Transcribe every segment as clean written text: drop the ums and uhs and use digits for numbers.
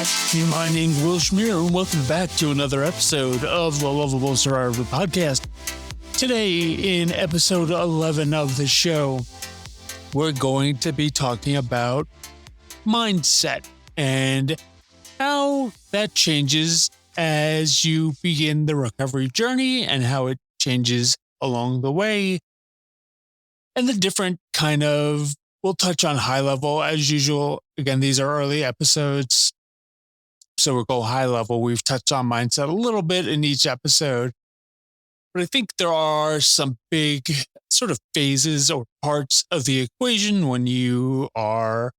My name's Will Schmier, and welcome back to another episode of the Lovable Survivor Podcast. Today, in episode 11 of the show, we're going to be talking about mindset and how that changes as you begin the recovery journey and how it changes along the way. And the different we'll touch on high level as usual. Again, these are early episodes, so we'll go high level. We've touched on mindset a little bit in each episode, but I think there are some big sort of phases or parts of the equation when you are,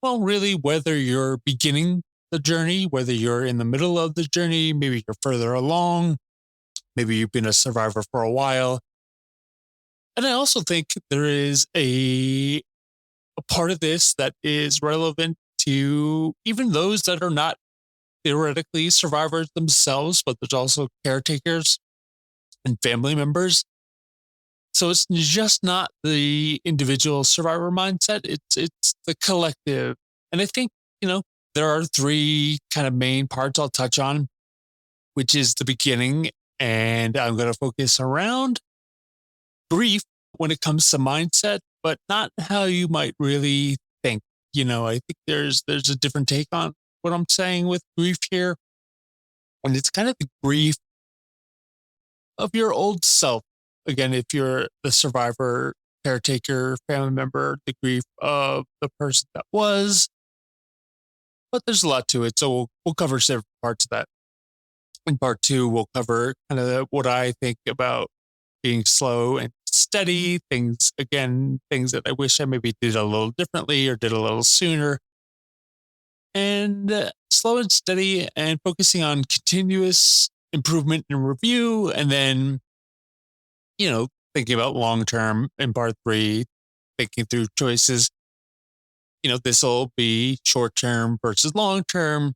really, whether you're beginning the journey, whether you're in the middle of the journey, maybe you're further along, maybe you've been a survivor for a while. And I also think there is a part of this that is relevant to even those that are not theoretically survivors themselves, but there's also caretakers and family members. So it's just not the individual survivor mindset, it's the collective. And I think, there are three kind of main parts I'll touch on, which is the beginning. And I'm going to focus around grief when it comes to mindset, but not how you might really think. I think there's a different take on what I'm saying with grief here. And it's kind of the grief of your old self. Again, if you're the survivor, caretaker, family member, the grief of the person that was. But there's a lot to it. So we'll cover several parts of that. In part two, we'll cover kind of what I think about being slow and steady, things that I wish I maybe did a little differently or did a little sooner. And slow and steady and focusing on continuous improvement and review. And then, thinking about long-term in part three, thinking through choices. This will be short-term versus long-term.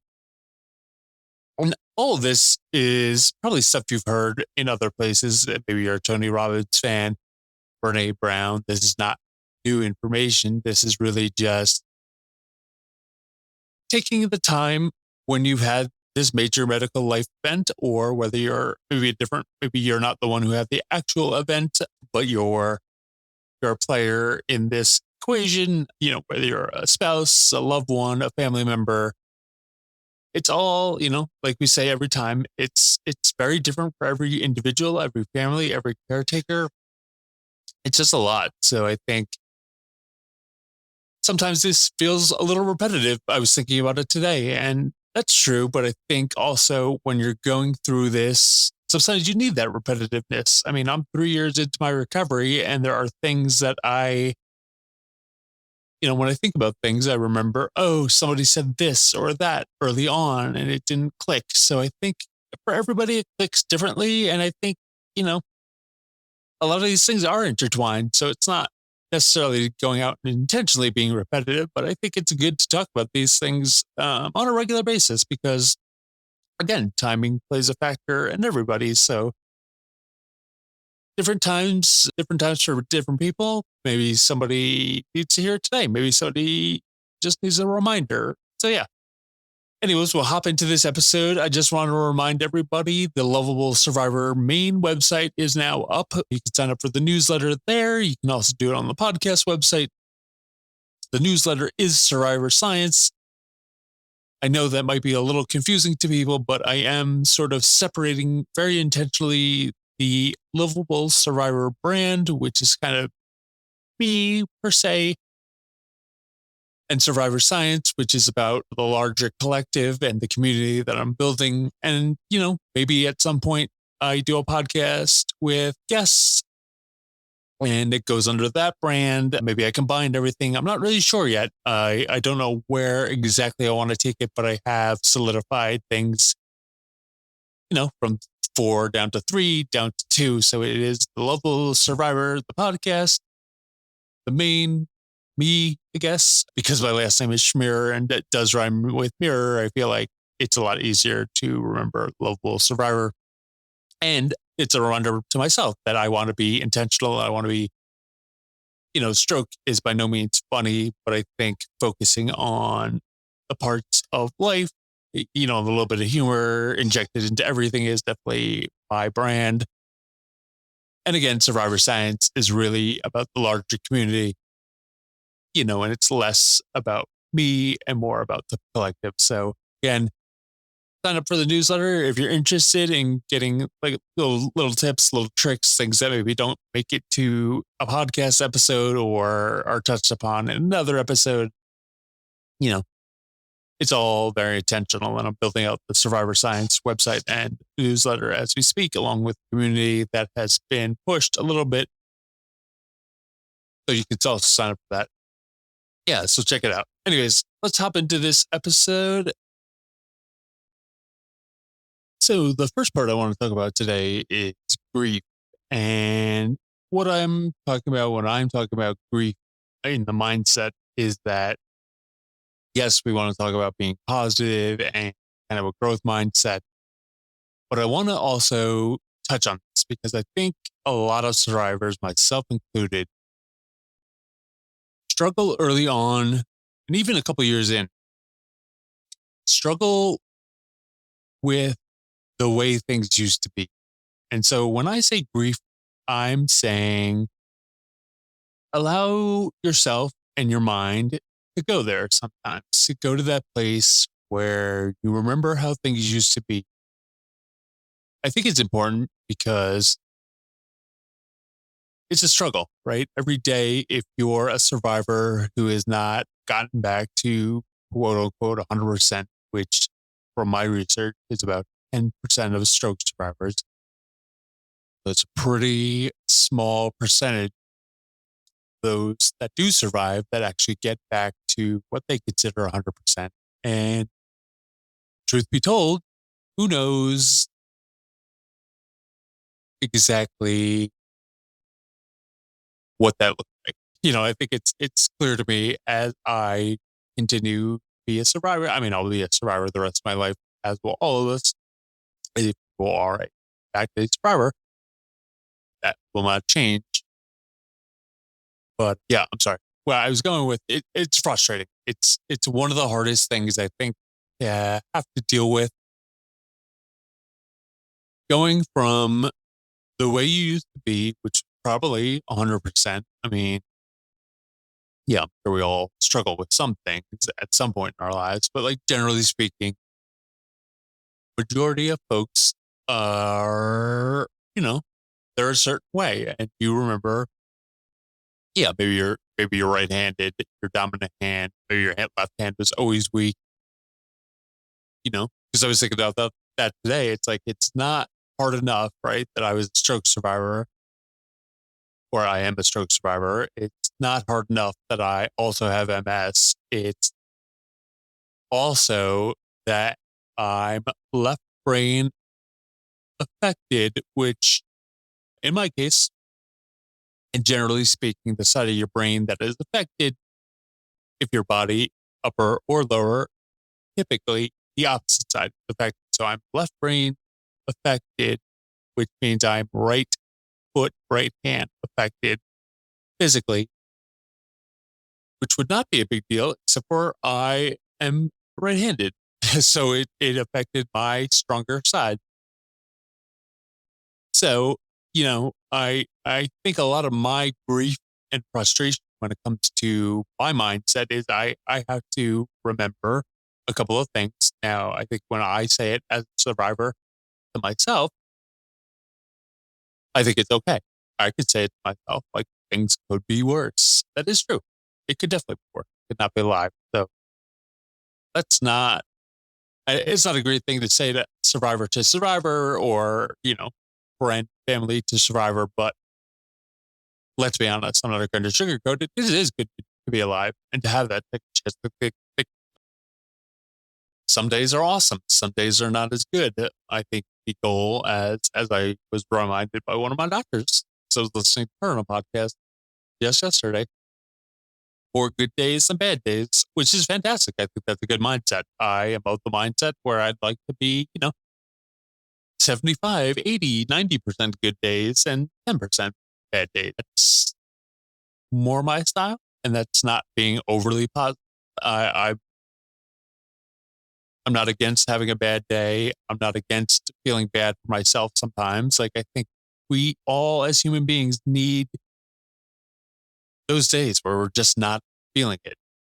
And all of this is probably stuff you've heard in other places. Maybe you're a Tony Robbins fan, Brene Brown. This is not new information. This is really just taking the time when you've had this major medical life event, or whether you're maybe you're not the one who had the actual event, but you're a player in this equation, whether you're a spouse, a loved one, a family member. It's all, like we say every time, it's very different for every individual, every family, every caretaker. It's just a lot. So I think sometimes this feels a little repetitive. I was thinking about it today, and that's true. But I think also when you're going through this, sometimes you need that repetitiveness. I mean, I'm 3 years into my recovery, and there are things that when I think about things, I remember, somebody said this or that early on and it didn't click. So I think for everybody, it clicks differently. And I think, a lot of these things are intertwined. So it's not necessarily going out and intentionally being repetitive, but I think it's good to talk about these things on a regular basis because, again, timing plays a factor in everybody. So different times for different people. Maybe somebody needs to hear it today. Maybe somebody just needs a reminder. So yeah. Anyways, we'll hop into this episode. I just want to remind everybody the Lovable Survivor main website is now up. You can sign up for the newsletter there. You can also do it on the podcast website. The newsletter is Survivor Science. I know that might be a little confusing to people, but I am sort of separating very intentionally the Lovable Survivor brand, which is kind of me per se, and Survivor Science, which is about the larger collective and the community that I'm building. And, maybe at some point I do a podcast with guests and it goes under that brand. Maybe I combined everything. I'm not really sure yet. I don't know where exactly I want to take it, but I have solidified things, from 4 down to 3, down to 2. So it is the Lovable Survivor, the podcast, the main me, I guess, because my last name is Schmier and it does rhyme with mirror. I feel like it's a lot easier to remember Lovable Survivor. And it's a reminder to myself that I want to be intentional. I want to be, stroke is by no means funny, but I think focusing on the parts of life. You know, a little bit of humor injected into everything is definitely my brand. And again, Survivor Science is really about the larger community, you know, and it's less about me and more about the collective. So again, sign up for the newsletter if you're interested in getting like little tips, little tricks, things that maybe don't make it to a podcast episode or are touched upon in another episode. You know, it's all very intentional, and I'm building out the Survivor Science website and newsletter as we speak, along with community that has been pushed a little bit. So you can also sign up for that. Yeah, so check it out. Anyways, let's hop into this episode. So the first part I want to talk about today is grief. And what I'm talking about when I'm talking about grief in the mindset is that, yes, we want to talk about being positive and kind of a growth mindset. But I want to also touch on this because I think a lot of survivors, myself included, struggle early on and even a couple years in, struggle with the way things used to be. And so when I say grief, I'm saying allow yourself and your mind to go there sometimes, to go to that place where you remember how things used to be. I think it's important because it's a struggle, right? Every day, if you're a survivor who has not gotten back to quote unquote 100%, which from my research is about 10% of stroke survivors. So it's a pretty small percentage of those that do survive that actually get back to what they consider 100%. And truth be told, who knows exactly what that looks like? You know, I think it's clear to me as I continue to be a survivor. I mean, I'll be a survivor the rest of my life, as will all of us. If people are a back-day survivor, that will not change. But yeah, I'm sorry. Well, I was going with it. It's frustrating. It's one of the hardest things I think have to deal with. Going from the way you used to be, which is probably 100%. I mean, yeah, I'm sure we all struggle with some things at some point in our lives, but like generally speaking, majority of folks are, you know, they're a certain way. And you remember, yeah, maybe you're right-handed, your dominant hand, maybe your left hand was always weak, you know, because I was thinking about that today. It's like it's not hard enough, right? That I was a stroke survivor or I am a stroke survivor. It's not hard enough that I also have MS. It's also that I'm left brain affected, which in my case, and generally speaking, the side of your brain that is affected, if your body, upper or lower, typically the opposite side is affected. So I'm left brain affected, which means I'm right foot, right hand affected physically, which would not be a big deal, except for I am right handed. So it affected my stronger side. So, you know, I think a lot of my grief and frustration when it comes to my mindset is I have to remember a couple of things. Now, I think when I say it as a survivor to myself, I think it's okay. I could say it to myself, like things could be worse. That is true. It could definitely be worse. It could not be alive. So let's not, it's not a great thing to say to survivor or, you know, friend, family to survivor, but let's be honest, I'm not going to sugarcoat it. It is good to be alive and to have that second chance. Some days are awesome. Some days are not as good. I think the goal, as I was reminded by one of my doctors, so I was listening to her on a podcast just yesterday, for good days and bad days, which is fantastic. I think that's a good mindset. I am of the mindset where I'd like to be, you know, 75, 80, 90% good days and 10% bad days. That's more my style. And that's not being overly positive. I I'm not against having a bad day. I'm not against feeling bad for myself sometimes. Like, I think we all as human beings need those days where we're just not feeling it.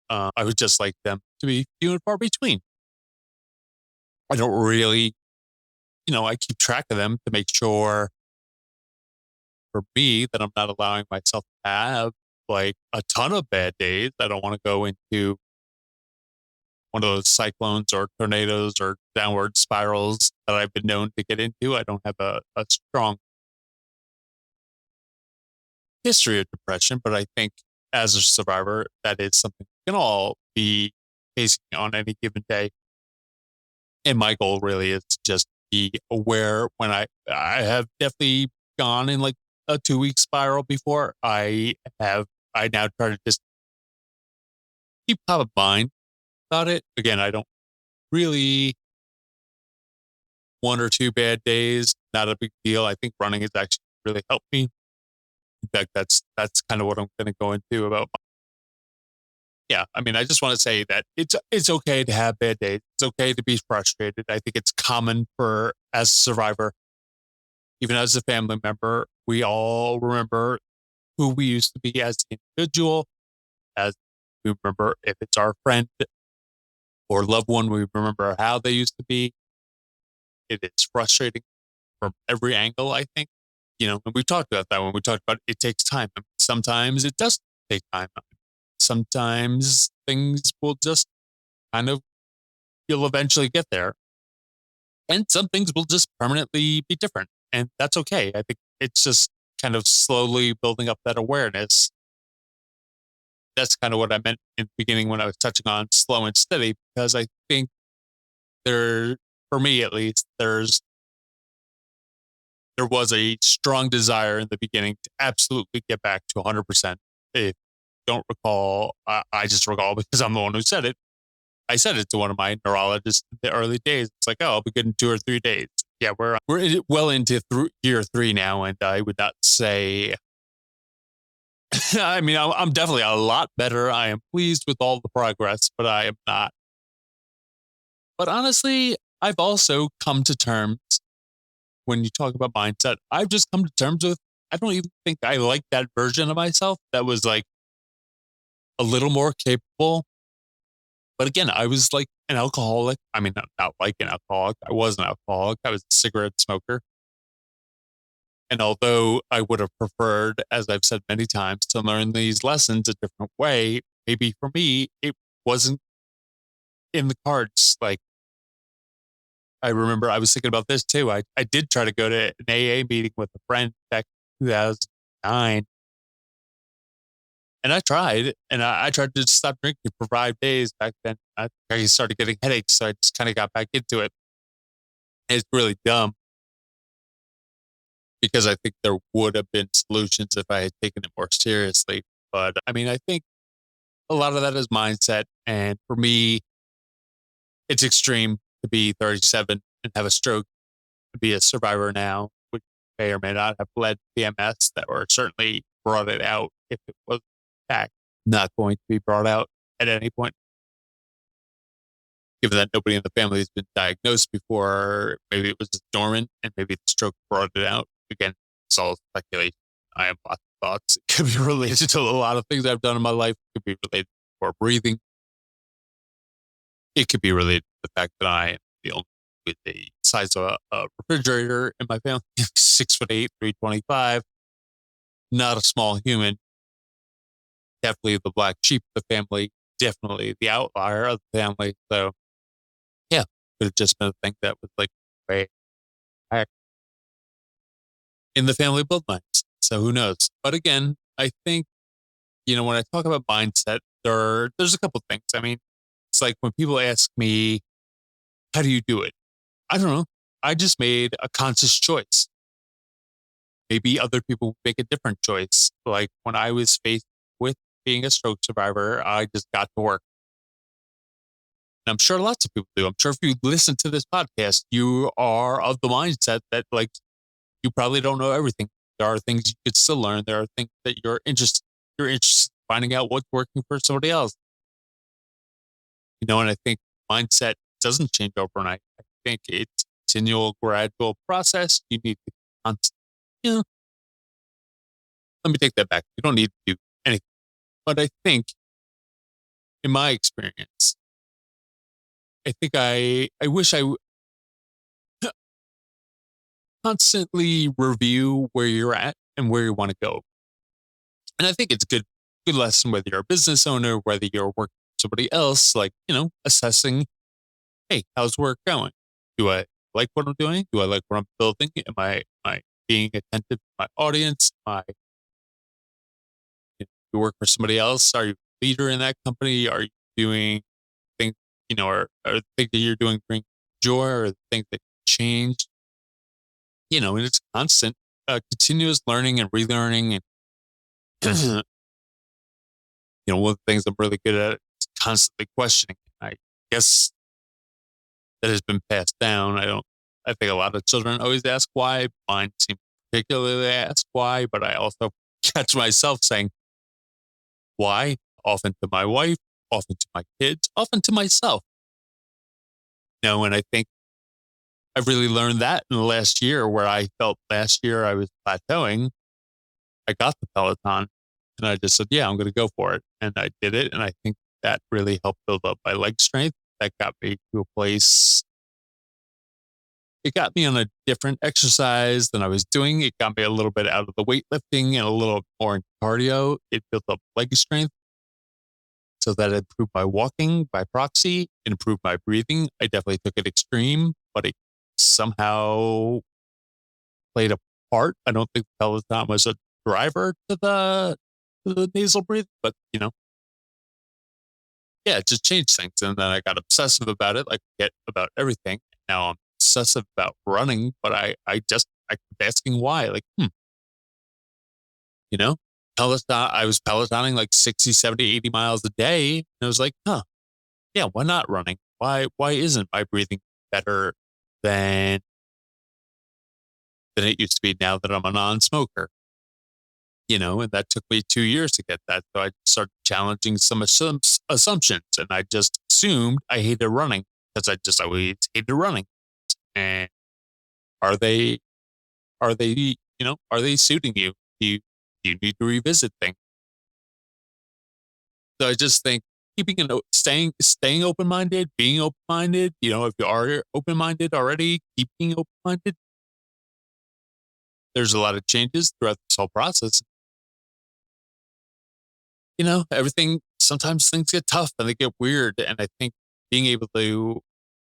I would just like them to be few and far between. I don't really, I keep track of them to make sure for me that I'm not allowing myself to have like a ton of bad days. I don't want to go into one of those cyclones or tornadoes or downward spirals that I've been known to get into. I don't have a strong history of depression, but I think as a survivor, that is something we can all be facing on any given day. And my goal really is to just be aware when I have definitely gone in like a 2-week spiral before. I now try to just keep top of mind about it. Again, I don't really 1 or 2 bad days, not a big deal. I think running has actually really helped me. In fact, that's kind of what I'm going to go into about. Yeah, I mean, I just want to say that it's okay to have bad days. It's okay to be frustrated. I think it's common for as a survivor, even as a family member, we all remember who we used to be as an individual. As we remember, if it's our friend or loved one, we remember how they used to be. It is frustrating from every angle, I think. And we talked about that when we talked about it takes time. I mean, sometimes it does take time. Sometimes things will just kind of, you'll eventually get there. And some things will just permanently be different. And that's okay. I think it's just kind of slowly building up that awareness. That's kind of what I meant in the beginning when I was touching on slow and steady, because I think for me at least, there was a strong desire in the beginning to absolutely get back to 100%. If don't recall, I just recall because I'm the one who said it. I said it to one of my neurologists in the early days. It's like, oh, I'll be good in 2 or 3 days. Yeah, we're well into year 3 now, and I would not say. I mean, I'm definitely a lot better. I am pleased with all the progress, but I am not. But honestly, I've also come to terms when you talk about mindset. I've just come to terms with. I don't even think I like that version of myself that was like a little more capable. But again, I was like an alcoholic. I mean, not like an alcoholic. I was an alcoholic. I was a cigarette smoker. And although I would have preferred, as I've said many times, to learn these lessons a different way, maybe for me, it wasn't in the cards. Like, I remember I was thinking about this too. I did try to go to an AA meeting with a friend back in 2009. And I tried, and I tried to stop drinking for 5 days back then. I started getting headaches, so I just kind of got back into it. It's really dumb because I think there would have been solutions if I had taken it more seriously. But I mean, I think a lot of that is mindset. And for me, it's extreme to be 37 and have a stroke, to be a survivor now, which may or may not have led to PMS that or certainly brought it out if it was fact not going to be brought out at any point. Given that nobody in the family has been diagnosed before, maybe it was just dormant and maybe the stroke brought it out. Again, it's all speculation. I have lots of thoughts. It could be related to a lot of things I've done in my life. It could be related to poor breathing. It could be related to the fact that I am the only with the size of a refrigerator in my family, 6'8", 325. Not a small human. Definitely the black sheep of the family. Definitely the outlier of the family. So, yeah, could have just been a thing that was like way back in the family bloodlines. So who knows? But again, I think, when I talk about mindset, there's a couple things. I mean, it's like when people ask me, how do you do it? I don't know. I just made a conscious choice. Maybe other people make a different choice. Like when I was faced with being a stroke survivor, I just got to work. And I'm sure lots of people do. I'm sure if you listen to this podcast, you are of the mindset that like you probably don't know everything. There are things you could still learn. There are things that you're interested in finding out what's working for somebody else. And I think mindset doesn't change overnight. I think it's a continual, gradual process. You need to constant, you know, let me take that back. You don't need to do anything. But I think, in my experience, I think I wish I constantly review where you're at and where you want to go. And I think it's a good lesson, whether you're a business owner, whether you're working for somebody else, like, assessing, hey, how's work going? Do I like what I'm doing? Do I like what I'm building? Am I being attentive to my audience? You work for somebody else? Are you a leader in that company? Are you doing things, or the things that you're doing bring joy, or the things that change? And it's constant, continuous learning and relearning. And, one of the things I'm really good at is constantly questioning. I guess that has been passed down. I think a lot of children always ask why. Mine seem particularly ask why, but I also catch myself saying why, often to my wife, often to my kids, often to myself. And I think I've really learned that in the last year, where I felt last year I was plateauing. I got the Peloton and I just said, yeah, I'm going to go for it. And I did it. And I think that really helped build up my leg strength. That got me to a place. It got me on a different exercise than I was doing. It got me a little bit out of the weightlifting and a little more in cardio. It built up leg strength. So that improved my walking by proxy, it improved my breathing. I definitely took it extreme, but it somehow played a part. I don't think Peloton was a driver to the nasal breathing, but yeah, it just changed things. And then I got obsessive about it, like I get about everything. Now I'm obsessive about running, but I keep asking why. Like, Peloton, I was Pelotoning like 60, 70, 80 miles a day. And I was like, yeah, why not running? Why isn't my breathing better than it used to be now that I'm a non-smoker? And that took me 2 years to get that. So I started challenging some assumptions, and I just assumed I hated running because I just always hated running. And are they, are they suiting you? Do you need to revisit things? So I just think staying open-minded, being open-minded, if you are open-minded already, keep being open-minded. There's a lot of changes throughout this whole process. Sometimes things get tough and they get weird. And I think being able to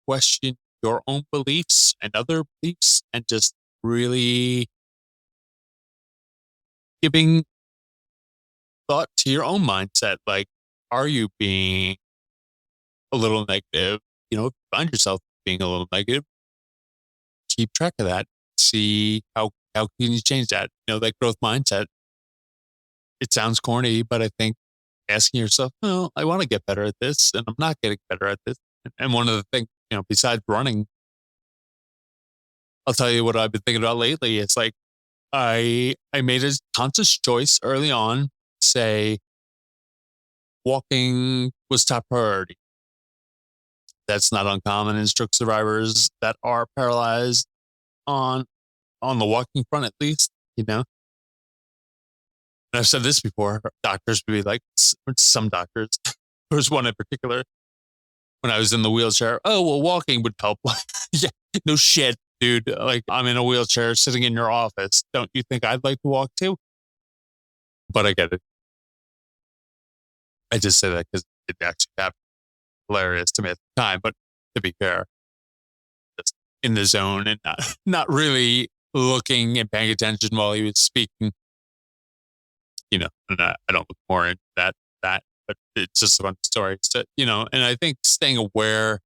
question your own beliefs and other beliefs and just really giving thought to your own mindset. Like, are you being a little negative? If you find yourself being a little negative, keep track of that. See how can you change that? That growth mindset. It sounds corny, but I think asking yourself, well, I want to get better at this, and I'm not getting better at this. And one of the things, besides running, I'll tell you what I've been thinking about lately. It's like I made a conscious choice early on, say walking was top priority. That's not uncommon in stroke survivors that are paralyzed on the walking front, at least, And I've said this before, doctors would be like, some doctors, there was one in particular, when I was in the wheelchair, oh, well, walking would help. Yeah, no shit, dude. Like, I'm in a wheelchair sitting in your office. Don't you think I'd like to walk too? But I get it. I just say that because it actually happened. Hilarious to me at the time. But to be fair, just in the zone and not really looking and paying attention while he was speaking. And I don't look more into that, but it's just a bunch of stories that, and I think staying aware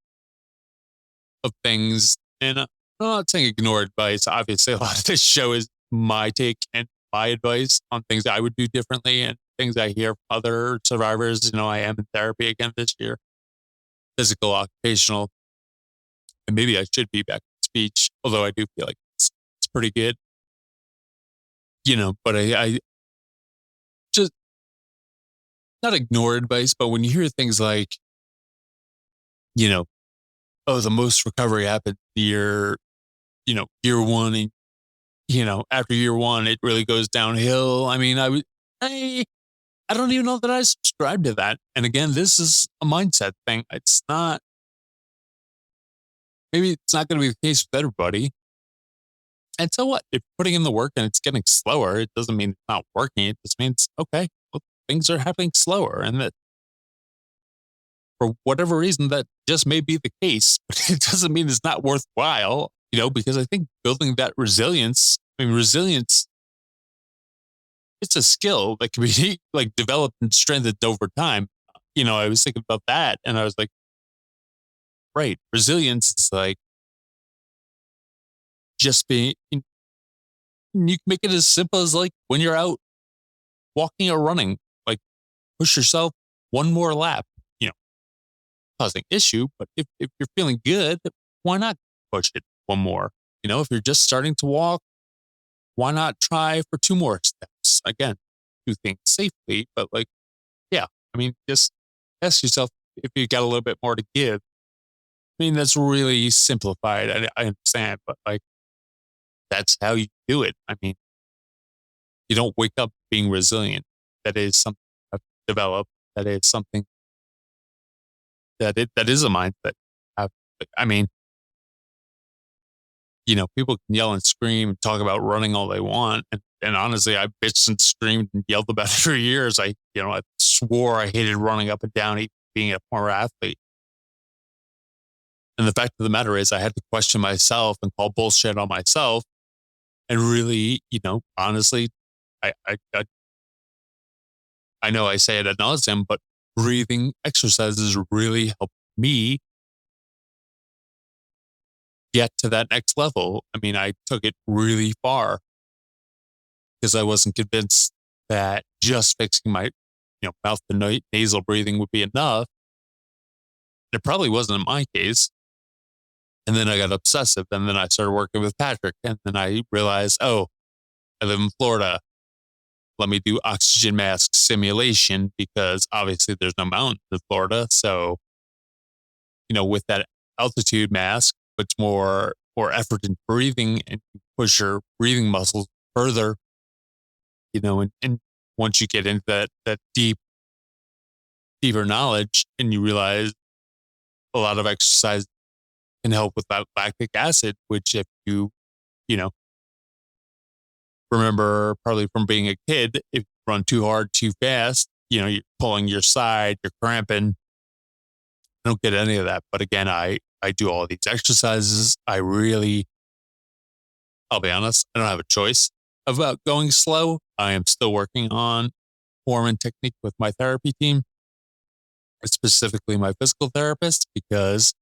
of things, and I'm not saying ignore advice. Obviously, a lot of this show is my take and my advice on things I would do differently and things I hear from other survivors. I am in therapy again this year, physical, occupational, and maybe I should be back in speech, although I do feel like it's pretty good, but I just not ignore advice, but when you hear things like, oh, the most recovery happens year one. And, after year one, it really goes downhill. I mean, I don't even know that I subscribe to that. And again, this is a mindset thing. Maybe it's not going to be the case with everybody. And so what? If putting in the work and it's getting slower, it doesn't mean it's not working. It just means, okay, well, things are happening slower. And that for whatever reason, that just may be the case, but it doesn't mean it's not worthwhile, because I think building that resilience, it's a skill that can be like developed and strengthened over time. I was thinking about that and I was like, right, resilience is like just being, you can make it as simple as like when you're out walking or running, like push yourself one more lap, causing issue. But if you're feeling good, why not push it one more? If you're just starting to walk, why not try for 2 more steps? Again, do things safely, but like, yeah, just ask yourself if you got a little bit more to give. That's really simplified. I understand, but like, that's how you do it. You don't wake up being resilient. That is something I've developed. That is something that is a mindset. People can yell and scream and talk about running all they want. And honestly, I bitched and screamed and yelled about it for years. I swore I hated running up and down, being a former athlete. And the fact of the matter is I had to question myself and call bullshit on myself. And really, honestly, I know I say it ad nauseum, but breathing exercises really help me get to that next level. I took it really far because I wasn't convinced that just fixing my, mouth to nasal breathing would be enough. It probably wasn't in my case. And then I got obsessive and then I started working with Patrick and then I realized, oh, I live in Florida. Let me do oxygen mask simulation because obviously there's no mountains in Florida. So, with that altitude mask, puts more effort in breathing and you push your breathing muscles further, and once you get into that deeper knowledge and you realize a lot of exercise can help with that lactic acid, which if you remember probably from being a kid, if you run too hard, too fast, you're pulling your side, you're cramping. I don't get any of that. But again, I do all these exercises. I'll be honest, I don't have a choice about going slow. I am still working on form and technique with my therapy team, specifically my physical therapist, because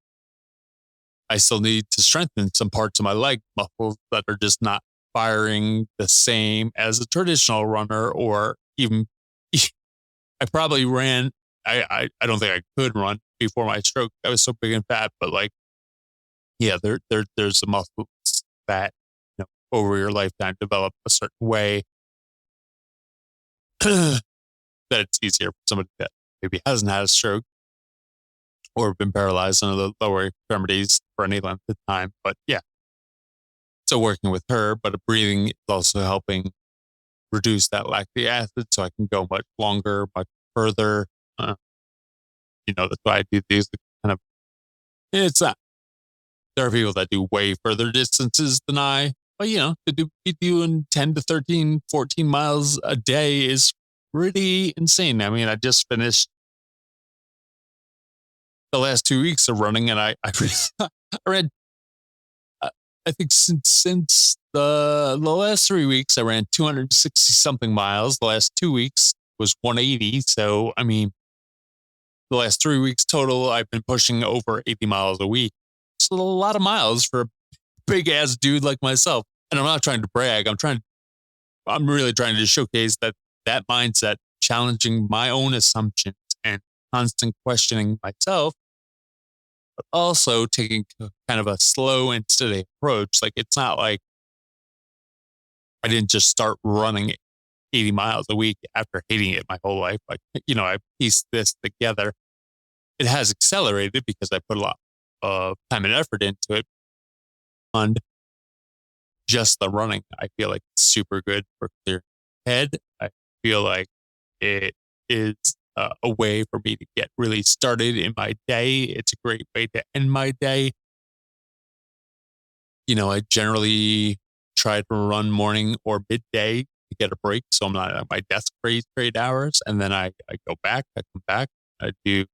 I still need to strengthen some parts of my leg muscles that are just not firing the same as a traditional runner, or even I probably ran. I don't think I could run before my stroke. I was so big and fat, but like, yeah, there's the muscles that over your lifetime develop a certain way that it's easier for somebody that maybe hasn't had a stroke or been paralyzed in the lower extremities for any length of time. But yeah, so working with her, but breathing is also helping reduce that lactic acid so I can go much longer, much further. That's why I do these kind of, it's not, there are people that do way further distances than I, but to be doing 10 to 13, 14 miles a day is pretty insane. I just finished the last 2 weeks of running and I ran, I think since the last 3 weeks, I ran 260 something miles. The last 2 weeks was 180. So, the last 3 weeks total, I've been pushing over 80 miles a week. It's a lot of miles for a big ass dude like myself. And I'm not trying to brag. I'm really trying to showcase that mindset, challenging my own assumptions and constant questioning myself, but also taking kind of a slow and steady approach. Like, it's not like I didn't just start running 80 miles a week after hating it my whole life. Like, I pieced this together. It has accelerated because I put a of time and effort into it. And just the running, I feel like it's super good for clear head. I feel like it is a way for me to get really started in my day. It's a great way to end my day. I generally try to run morning or midday to get a break, so I'm not at my desk for 8 straight hours. And then I go back, I come back, I do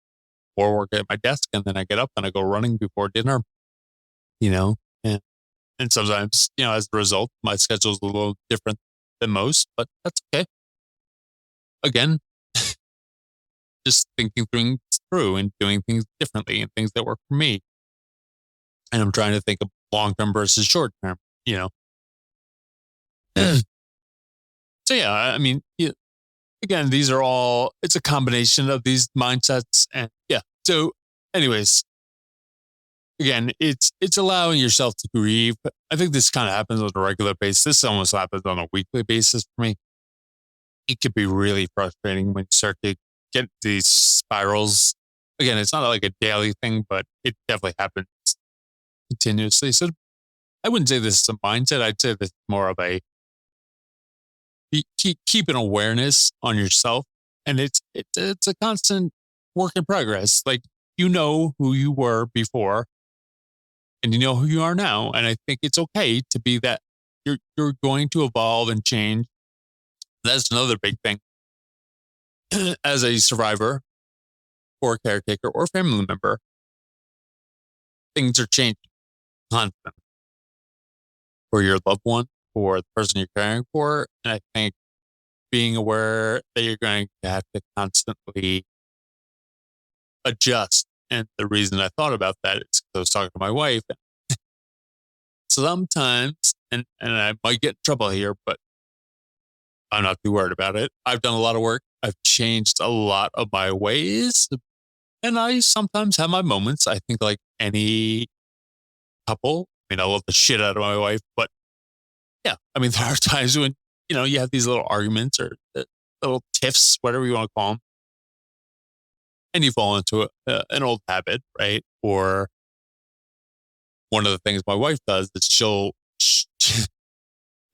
more work at my desk, and then I get up and I go running before dinner, and, and sometimes, as a result, my schedule is a little different than most, but that's okay. Again, just thinking things through and doing things differently and things that work for me. And I'm trying to think of long term versus short term. So yeah, I mean, again, these are all, it's a combination of these mindsets. And yeah. So anyways, again, it's allowing yourself to grieve. I think this kind of happens on a regular basis. This almost happens on a weekly basis for me. It could be really frustrating when you start to get these spirals. Again, it's not like a daily thing, but it definitely happens continuously. So I wouldn't say this is a mindset. I'd say this is more of a keep an awareness on yourself. And it's a constant work in progress. Like, who you were before and you know who you are now. And I think it's okay to be that you're going to evolve and change. That's another big thing. As a survivor or caretaker or family member, things are changing constantly for your loved one, for the person you're caring for. And I think being aware that you're going to have to constantly adjust. And the reason I thought about that is because I was talking to my wife. Sometimes, and I might get in trouble here, but I'm not too worried about it. I've done a lot of work. I've changed a lot of my ways. And I sometimes have my moments. I think like any couple, I love the shit out of my wife, but yeah, there are times when, you have these little arguments or little tiffs, whatever you want to call them. And you fall into an old habit, right? Or one of the things my wife does is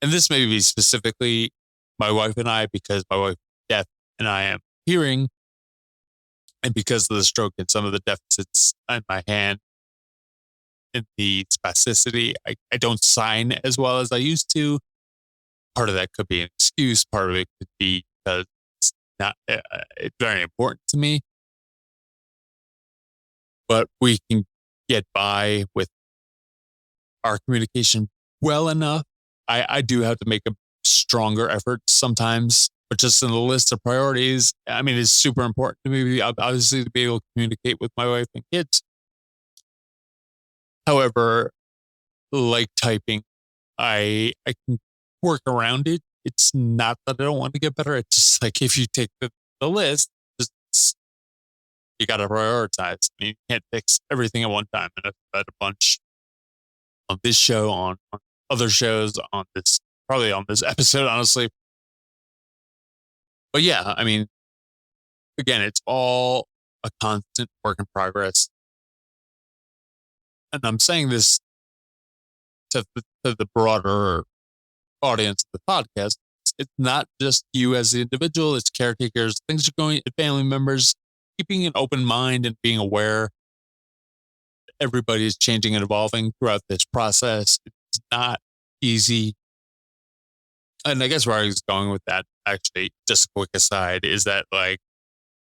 and this may be specifically my wife and I, because my wife is deaf and I am hearing, and because of the stroke and some of the deficits in my hand and the spasticity, I don't sign as well as I used to. Part of that could be an excuse. Part of it could be because it's not, it's very important to me. But we can get by with our communication well enough. I do have to make a stronger effort sometimes, but just in the list of priorities, it's super important to me, obviously, to be able to communicate with my wife and kids. However, like typing, I can work around it. It's not that I don't want to get better. It's just like, if you take the list, you got to prioritize. You can't fix everything at one time. And I've had a bunch on this show, on other shows, probably on this episode, honestly. But yeah, again, it's all a constant work in progress. And I'm saying this to the broader audience of the podcast. It's not just you as the individual, it's caretakers, things are going, family members, keeping an open mind and being aware everybody is changing and evolving throughout this process. It's not easy. And I guess where I was going with that, actually, just a quick aside, is that like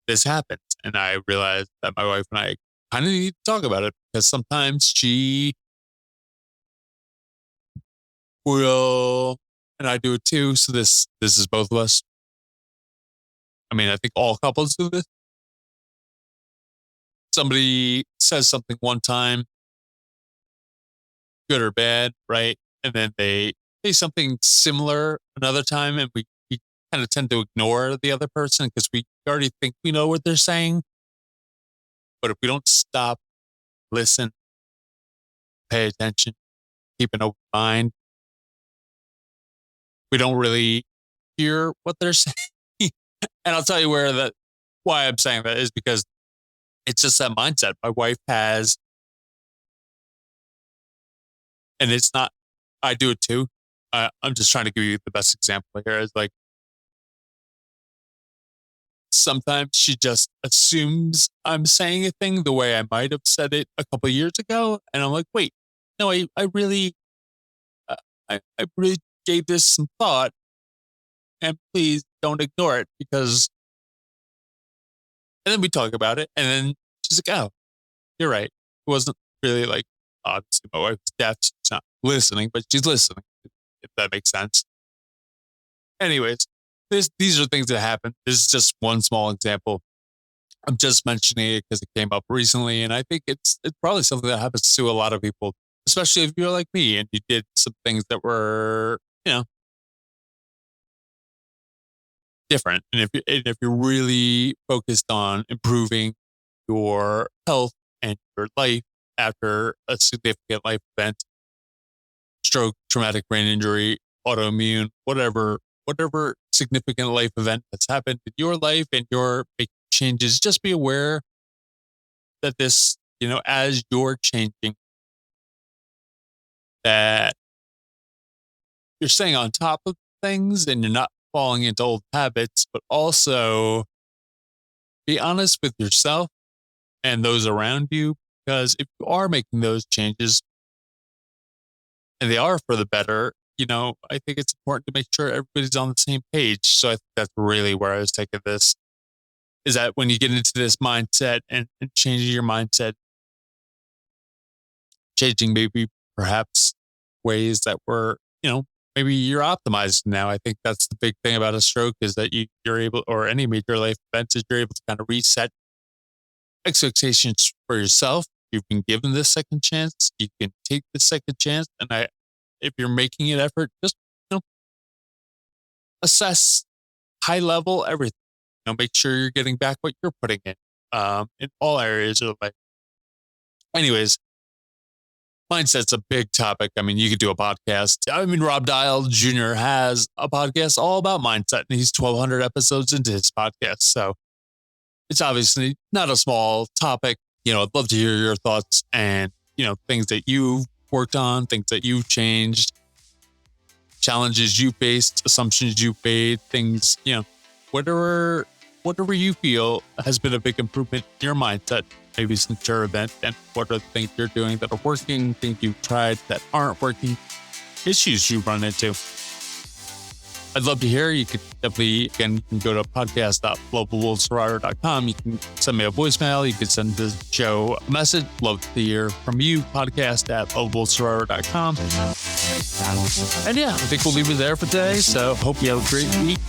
this happens. And I realized that my wife and I kind of need to talk about it, because sometimes she will, and I do it too. So this is both of us. I think all couples do this. Somebody says something one time, good or bad, right? And then they say something similar another time, and we kind of tend to ignore the other person because we already think we know what they're saying. But if we don't stop, listen, pay attention, keep an open mind, we don't really hear what they're saying. And I'll tell you why I'm saying that is because it's just that mindset. My wife has and it's not, I do it too. I'm just trying to give you the best example here. Is like, sometimes she just assumes I'm saying a thing the way I might have said it a couple of years ago. And I'm like, wait, no, I really, I really gave this some thought, and please don't ignore it, because, and then we talk about it, and then she's like, oh, you're right. It wasn't really like, obviously my wife's deaf. She's not listening, but she's listening, if that makes sense. Anyways, these are things that happen. This is just one small example. I'm just mentioning it because it came up recently, and I think it's probably something that happens to a lot of people, especially if you're like me and you did some things that were, different. And if you're really focused on improving your health and your life after a significant life event, stroke, traumatic brain injury, autoimmune, whatever significant life event that's happened in your life, and you're making changes, just be aware that this, as you're changing, that you're staying on top of things and you're not falling into old habits, but also be honest with yourself and those around you. Because if you are making those changes and they are for the better, I think it's important to make sure everybody's on the same page. So I think that's really where I was taking this, is that when you get into this mindset and changing your mindset, changing maybe perhaps ways that were, maybe you're optimized now. I think that's the big thing about a stroke, is that you're able, or any major life event, is you're able to kind of reset expectations for yourself. You've been given this second chance. You can take the second chance. And if you're making an effort, just, assess high level everything. Make sure you're getting back what you're putting in all areas of life. Anyways, mindset's a big topic. I mean, you could do a podcast. Rob Dial Jr. has a podcast all about mindset, and he's 1,200 episodes into his podcast. So it's obviously not a small topic. I'd love to hear your thoughts and, things that you've worked on, things that you've changed, challenges you faced, assumptions you made, things, whatever you feel has been a big improvement in your mindset, maybe since your event, and what are the things you're doing that are working, things you've tried that aren't working, issues you run into. I'd love to hear. You could definitely, again, you can go to podcast.lovablesurvivor.com. You can send me a voicemail. You can send the show a message. Love to hear from you. Podcast@lovablesurvivor.com. And yeah, I think we'll leave it there for today. So hope you have a great week.